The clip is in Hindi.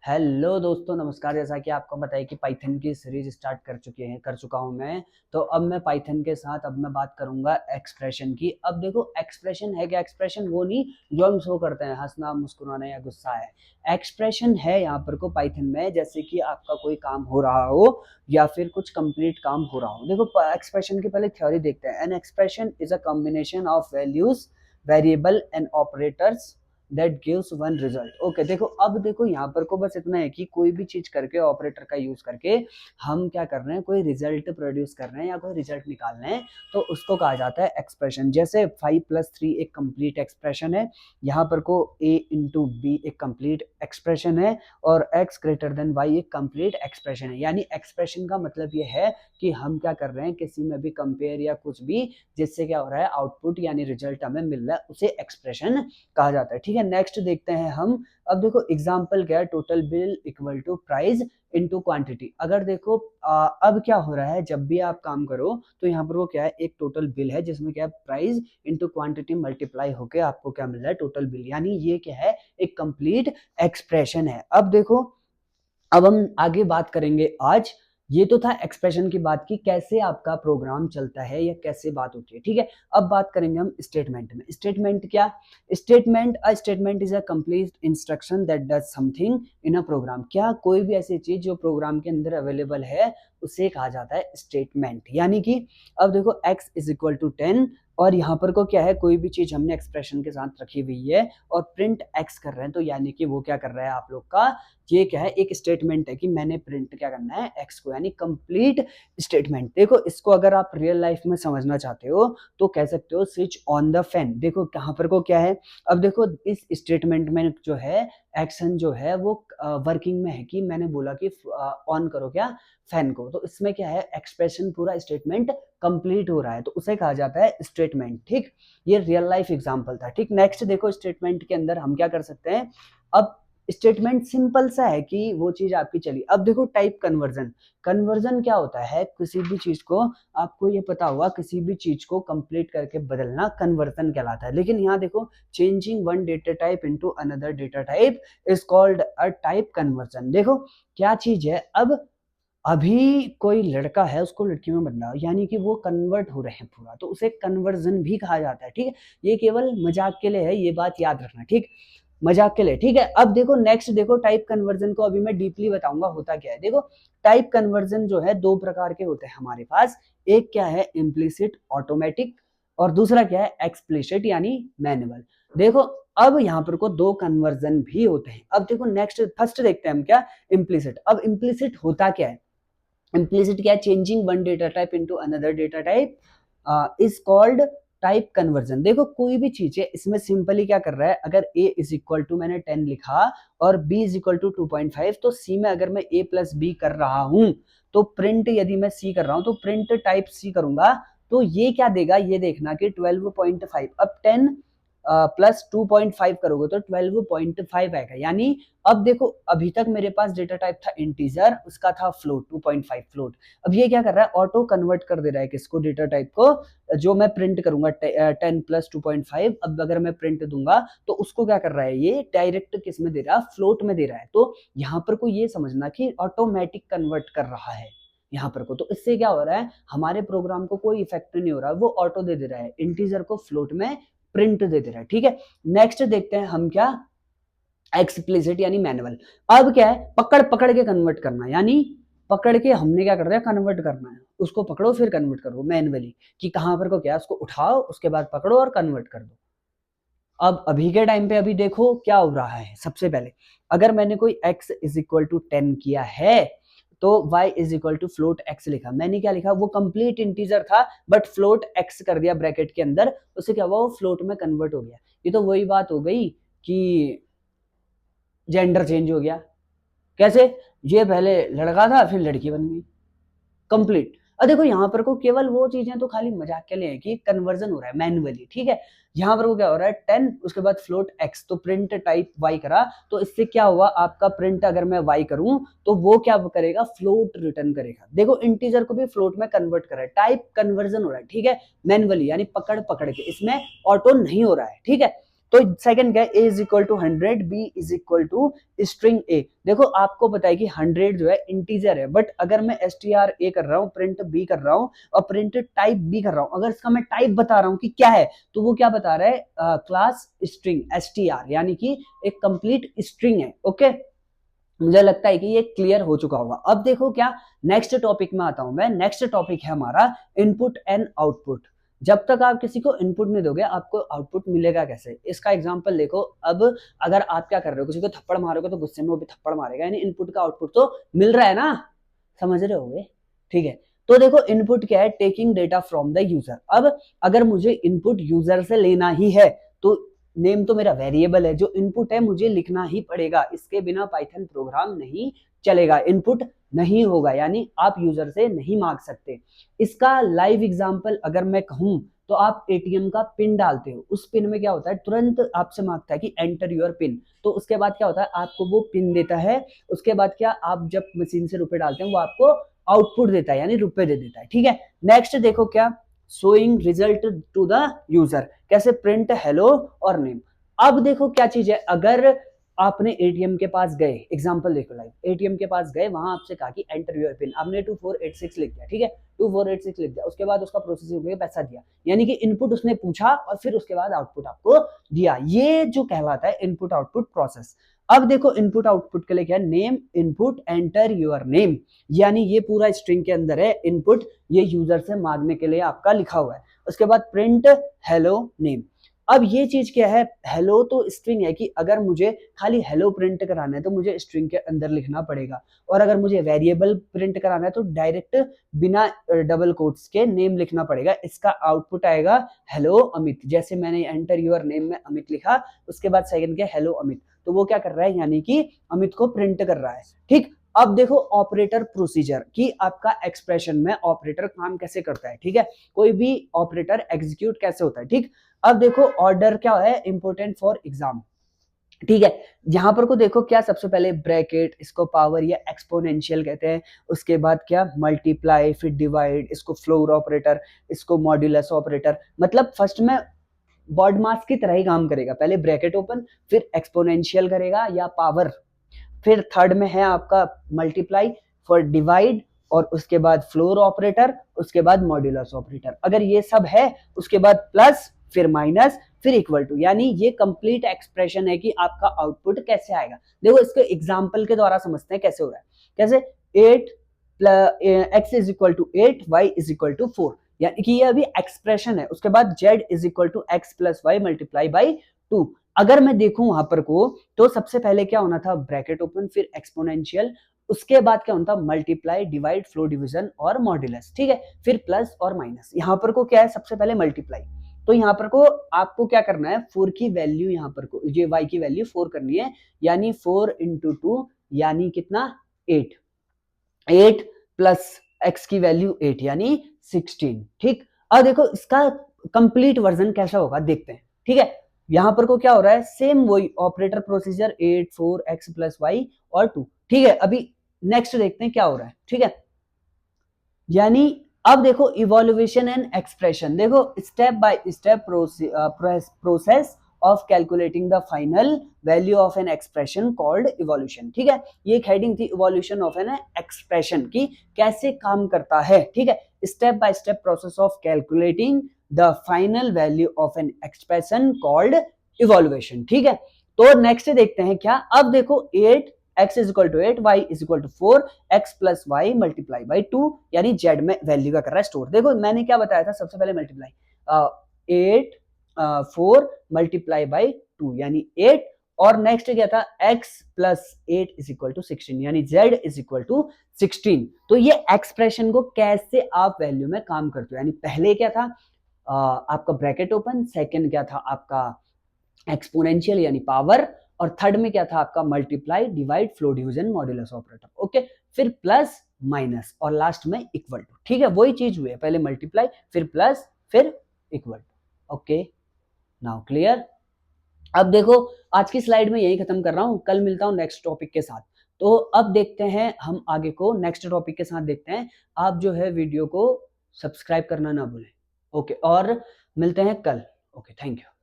हेलो दोस्तों, नमस्कार। जैसा कि आपको पता है कि पाइथन की सीरीज स्टार्ट कर चुका हूं मैं। तो अब मैं पाइथन के साथ अब मैं बात करूंगा एक्सप्रेशन की। अब देखो, एक्सप्रेशन है क्या? एक्सप्रेशन वो नहीं जो हम शो करते हैं, हंसना, मुस्कुराना या गुस्सा है। एक्सप्रेशन है यहाँ पर को पाइथन में, जैसे कि आपका कोई काम हो रहा हो या फिर कुछ कंप्लीट काम हो रहा हो। देखो, एक्सप्रेशन की पहले थ्योरी देखते हैं। An expression is a combination of values, variable and operators that gives one result. Okay, देखो अब देखो यहाँ पर को बस इतना है कि कोई भी चीज करके ऑपरेटर का यूज करके हम क्या कर रहे हैं, कोई रिजल्ट प्रोड्यूस कर रहे हैं या कोई रिजल्ट निकाल रहे हैं, तो उसको कहा जाता है एक्सप्रेशन। जैसे 5+3 एक कंप्लीट एक्सप्रेशन है, यहाँ पर को a इंटू बी एक कंप्लीट एक्सप्रेशन है, और x ग्रेटर देन y एक कंप्लीट एक्सप्रेशन है। यानी एक्सप्रेशन का मतलब ये है कि हम क्या कर रहे हैं, किसी में भी कंपेयर या कुछ भी, जिससे क्या हो रहा है, आउटपुट यानी रिजल्ट हमें मिल रहा है, उसे एक्सप्रेशन कहा जाता है। ठीक है, नेक्स्ट देखते हैं हम। अब देखो एग्जांपल क्या है, total bill equal to price into quantity. अगर देखो अब क्या हो रहा है, जब भी आप काम करो तो यहाँ पर वो क्या है, एक टोटल बिल है जिसमें क्या है, प्राइस इनटू क्वांटिटी मल्टीप्लाई होके आपको क्या मिल रहा है, टोटल बिल। यानी ये क्या है, एक कंप्लीट एक्सप्रेशन है। अब देखो, अब हम आगे बात करेंगे आज। ये तो था एक्सप्रेशन की बात की, कैसे आपका प्रोग्राम चलता है या कैसे बात होती है। ठीक है, अब बात करेंगे हम स्टेटमेंट में। स्टेटमेंट क्या? Statement is a complete instruction that does something in a program. क्या कोई भी ऐसी चीज जो प्रोग्राम के अंदर अवेलेबल है, उसे कहा जाता है स्टेटमेंट। यानी कि अब देखो x इज इक्वल टू 10, और यहाँ पर को क्या है, कोई भी चीज हमने एक्सप्रेशन के साथ रखी हुई है और प्रिंट x कर रहे हैं, तो यानी कि वो क्या कर रहा है आप लोग का, ये क्या है, एक स्टेटमेंट है कि मैंने प्रिंट क्या करना है, x को, यानी कंप्लीट स्टेटमेंट। देखो, इसको अगर आप रियल लाइफ में समझना चाहते हो तो कह सकते हो स्विच ऑन द फैन। देखो कहां पर को क्या है, अब देखो इस स्टेटमेंट में जो है, एक्शन जो है वो वर्किंग में है कि मैंने बोला कि ऑन करो क्या, फैन को। तो इसमें क्या है, एक्सप्रेशन पूरा स्टेटमेंट कंप्लीट हो रहा है, तो उसे कहा जाता है स्टेटमेंट। ठीक, ये रियल लाइफ एग्जांपल था। ठीक, नेक्स्ट देखो, स्टेटमेंट के अंदर हम क्या कर सकते हैं। अब स्टेटमेंट सिंपल सा है कि वो चीज आपकी चली। अब देखो टाइप कन्वर्जन। कन्वर्जन क्या होता है, किसी भी चीज को, आपको ये पता होगा, किसी भी चीज को कंप्लीट करके बदलना कन्वर्जन कहलाता है। लेकिन यहाँ देखो, changing one data type into another data type is called a type conversion. देखो क्या चीज है, अब अभी कोई लड़का है, उसको लड़की में बदला, यानी कि वो कन्वर्ट हो रहे हैं पूरा, तो उसे कन्वर्जन भी कहा जाता है। ठीक है, ये केवल मजाक के लिए है, ये बात याद रखना। ठीक, मजाक के लिए। ठीक है, अब देखो नेक्स्ट देखो, टाइप कन्वर्जन को अभी मैं डीपली बताऊंगा होता क्या है। देखो, टाइप कन्वर्जन जो है दो प्रकार के होते हैं हमारे पास। एक क्या है, इम्प्लिसिट ऑटोमेटिक, और दूसरा क्या है, एक्सप्लिसिट यानी मैनुअल। देखो अब यहाँ पर को दो कन्वर्जन भी होते हैं। अब देखो नेक्स्ट, फर्स्ट देखते हैं हम क्या, इम्प्लिसिट। अब इम्प्लिसिट होता क्या है, इम्प्लिसिट क्या है, changing one data type into another data type is called type conversion. देखो कोई भी चीज है, इसमें सिंपली क्या कर रहा है, अगर a इज इक्वल टू मैंने 10 लिखा और b इज इक्वल टू 2.5, तो c में अगर मैं a प्लस बी कर रहा हूं, तो प्रिंट यदि मैं c कर रहा हूं तो प्रिंट टाइप c करूंगा, तो ये क्या देगा, ये देखना कि 12.5। अब 10 प्लस 2.5 करोगे तो 12.5 आएगा। यानी अब देखो, अभी तक मेरे पास डेटा टाइप था इंटीजर, उसका था फ्लोट, 2.5 फ्लोट। अब ये क्या कर रहा है, ऑटो कन्वर्ट कर दे रहा है किसको, डेटा टाइप को, जो मैं प्रिंट करूंगा 10 प्लस 2.5। अब अगर मैं प्रिंट दूंगा तो उसको क्या कर रहा है, ये डायरेक्ट किस में दे रहा है, फ्लोट में दे रहा है। तो यहाँ पर को ये समझना कि ऑटोमेटिक कन्वर्ट कर रहा है यहाँ पर को। तो इससे क्या हो रहा है, हमारे प्रोग्राम को कोई इफेक्ट नहीं हो रहा है, वो ऑटो दे दे रहा है, इंटीजर को फ्लोट में प्रिंट दे दे रहा है। ठीक है, नेक्स्ट देखते हैं हम क्या, एक्सप्लिसिट यानी मैनुअल। अब क्या है, पकड़ पकड़ के कन्वर्ट करना, यानी पकड़ के हमने क्या कर रहा है, कन्वर्ट करना है, उसको पकड़ो फिर कन्वर्ट करो मैनुअली, कि कहां पर को क्या, उसको उठाओ, उसके बाद पकड़ो और कन्वर्ट कर दो। अब अभी के टाइम पे अभी देखो क्या हो रहा है। सबसे पहले अगर मैंने कोई x इज इक्वल टू 10 किया है, तो y is equal to float x लिखा, मैंने क्या लिखा, वो कंप्लीट इंटीजर था बट फ्लोट x कर दिया ब्रैकेट के अंदर, उससे क्या हुआ, वो फ्लोट में कन्वर्ट हो गया। ये तो वही बात हो गई कि जेंडर चेंज हो गया। कैसे, ये पहले लड़का था फिर लड़की बन गई, कंप्लीट। अब देखो यहाँ पर को केवल वो चीजें तो खाली मजाक के लिए है कि कन्वर्जन हो रहा है मैन्युअली। ठीक है, यहाँ पर को क्या हो रहा है, 10 उसके बाद फ्लोट x, तो प्रिंट टाइप y करा, तो इससे क्या हुआ, आपका प्रिंट अगर मैं y करूं तो वो क्या करेगा, फ्लोट रिटर्न करेगा। देखो इंटीजर को भी फ्लोट में कन्वर्ट कर रहा है, टाइप कन्वर्जन हो रहा है। ठीक है, मैन्युअली यानी पकड़ पकड़ के, इसमें ऑटो नहीं हो रहा है। ठीक है, तो सेकंड क्या है, a is equal to 100, b is equal to string a। देखो आपको पता है कि 100 जो है इंटीजर है, बट अगर मैं str a कर रहा हूँ, प्रिंट b कर रहा हूँ और प्रिंट टाइप b कर रहा हूँ, अगर इसका मैं टाइप बता रहा हूँ कि क्या है, तो वो क्या बता रहा है, क्लास स्ट्रिंग str, यानी कि एक कंप्लीट स्ट्रिंग है। ओके, मुझे लगता है कि ये क्लियर हो चुका होगा। अब देखो क्या नेक्स्ट टॉपिक में आता हूं मैं। नेक्स्ट टॉपिक है हमारा इनपुट एंड आउटपुट। जब तक आप किसी को इनपुट नहीं दोगे, आपको आउटपुट मिलेगा कैसे? इसका एग्जांपल देखो। अब अगर आप क्या कर रहे हो, किसी को थप्पड़ मारोगे तो गुस्से में वो भी थप्पड़ मारेगा, यानी इनपुट का आउटपुट तो मिल रहा है ना, समझ रहे होगे? ठीक है, तो देखो इनपुट क्या है, taking data from the user. अब अगर मुझे इनपुट यूजर से लेना ही है तो नेम तो मेरा वेरिएबल है, जो इनपुट है मुझे लिखना ही पड़ेगा, इसके बिना पाइथन प्रोग्राम नहीं चलेगा, इनपुट नहीं होगा, यानी आप यूजर से नहीं मांग सकते। इसका लाइव एग्जांपल अगर मैं कहूं तो आप एटीएम का पिन डालते हो, उस पिन में क्या होता है, तुरंत आपसे मांगता है कि एंटर योर पिन, तो उसके बाद क्या होता है, आपको वो पिन देता है। उसके बाद क्या, आप जब मशीन से रुपए डालते हैं वो आपको आउटपुट देता है, यानी रुपए दे देता है। ठीक है, नेक्स्ट देखो क्या, showing result to the user, कैसे प्रिंट हेलो और नेम। अब देखो क्या चीज है, अगर आपने एटीएम के पास गए, एग्जांपल देखो लाइव, एटीएम के पास गए, वहां आपसे कहा कि एंटर योर पिन, आपने 2486 लिख दिया। ठीक है, 2486 लिख दिया, उसके बाद उसका प्रोसेसिंग हो गया, पैसा दिया, यानी कि इनपुट उसने पूछा और फिर उसके बाद आउटपुट आपको दिया। ये जो कहलाता है इनपुट आउटपुट प्रोसेस। अब देखो इनपुट आउटपुट के लिए क्या है, name input enter your name, यानी ये पूरा स्ट्रिंग के अंदर है इनपुट, ये यूजर से मांगने के लिए आपका लिखा हुआ है। उसके बाद प्रिंट हेलो नेम। अब ये चीज क्या है, हेलो तो स्ट्रिंग है कि अगर मुझे खाली हेलो प्रिंट कराना है तो मुझे स्ट्रिंग के अंदर लिखना पड़ेगा, और अगर मुझे वेरिएबल प्रिंट कराना है तो डायरेक्ट बिना डबल कोट्स के नेम लिखना पड़ेगा। इसका आउटपुट आएगा हेलो अमित, जैसे मैंने एंटर योर नेम में अमित लिखा, उसके बाद सेकंड के हेलो अमित, तो वो क्या कर रहा है, यानी कि अमित को प्रिंट कर रहा है। ठीक, अब देखो ऑपरेटर प्रोसीजर कि आपका एक्सप्रेशन में ऑपरेटर काम कैसे करता है। ठीक है, कोई भी ऑपरेटर एग्जीक्यूट कैसे होता है। ठीक, अब देखो ऑर्डर क्या है, इंपॉर्टेंट फॉर एग्जाम। ठीक है, यहां पर को देखो क्या, सबसे पहले ब्रैकेट, इसको पावर या एक्सपोनेंशियल कहते हैं, उसके बाद क्या मल्टीप्लाई, फिर डिवाइड, इसको फ्लोर ऑपरेटर, इसको मॉड्यूलस ऑपरेटर। मतलब फर्स्ट में बॉड मास की तरह ही काम करेगा, पहले ब्रैकेट ओपन, फिर एक्सपोनेंशियल करेगा या पावर, फिर थर्ड में है आपका मल्टीप्लाई, फॉर डिवाइड, और उसके बाद फ्लोर ऑपरेटर, उसके बाद मॉड्यूलस ऑपरेटर। अगर ये सब है उसके बाद प्लस, फिर माइनस, फिर इक्वल टू, यानी ये कंप्लीट एक्सप्रेशन है कि आपका आउटपुट कैसे आएगा। देखो इसके एग्जांपल के द्वारा समझते हैं कैसे हो रहा है। कैसे, 8 x is equal to 8, y is equal to 4, यानी कि ये अभी एक्सप्रेशन है। उसके बाद z is equal to x plus Y multiply by 2। अगर मैं देखूं वहां पर को, तो सबसे पहले क्या होना था, ब्रैकेट ओपन, फिर एक्सपोनेंशियल, उसके बाद क्या होता, मल्टीप्लाई, डिवाइड, फ्लो डिवीजन और मॉड्यूलस। ठीक है, फिर प्लस और माइनस। यहाँ पर को क्या है, सबसे पहले मल्टीप्लाई, तो यहाँ पर को आपको क्या करना है, 4 की वैल्यू, यहाँ पर को ये y की वैल्यू 4 करनी है, यानी 4 इंटू 2 यानी कितना, 8, 8 प्लस x की वैल्यू 8 यानी 16। ठीक, अब देखो इसका कंप्लीट वर्जन कैसा होगा देखते हैं। ठीक है, यहां पर को क्या हो रहा है, सेम वही operator procedure, 8 4 x plus Y और 2। ठीक है, अभी नेक्स्ट देखते हैं क्या हो रहा है। ठीक है, यानी अब देखो इवोल्यूशन एंड एक्सप्रेशन, देखो step by step process of calculating the final value of an expression called evolution. ठीक है, ये एक हेडिंग थी इवोल्यूशन ऑफ एन एक्सप्रेशन की, कैसे काम करता है। ठीक है, step by step process of calculating the final value of an expression called evolution. ठीक है, तो नेक्स्ट देखते हैं क्या, अब देखो 8 x is equal to 8, y is equal to 4, x plus Y multiply by 2, यानी z में वैल्यू का कर रहा है स्टोर। देखो मैंने क्या बताया था, सबसे पहले मल्टीप्लाई 8 4 मल्टीप्लाई बाई 2 यानी 8, और नेक्स्ट क्या था, x plus 8 is equal to 16, यानी z इज इक्वल टू 16। तो ये एक्सप्रेशन को कैसे आप वैल्यू में काम करते हो, यानी पहले क्या था आपका ब्रैकेट ओपन, सेकेंड क्या था आपका एक्सपोनेंशियल यानी पावर, और थर्ड में क्या था आपका multiply, divide, flow division, modulus operator. Okay, फिर प्लस माइनस और लास्ट में इक्वल टू। ठीक है, वही चीज हुई है, पहले मल्टीप्लाई, फिर प्लस, फिर equal to. Okay, now clear. अब देखो आज की स्लाइड में यही खत्म कर रहा हूं, कल मिलता हूं नेक्स्ट टॉपिक के साथ। तो अब देखते हैं हम आगे को, नेक्स्ट टॉपिक के साथ देखते हैं। आप जो है वीडियो को सब्सक्राइब करना ना भूलें। ओके, और मिलते हैं कल। Okay, thank you.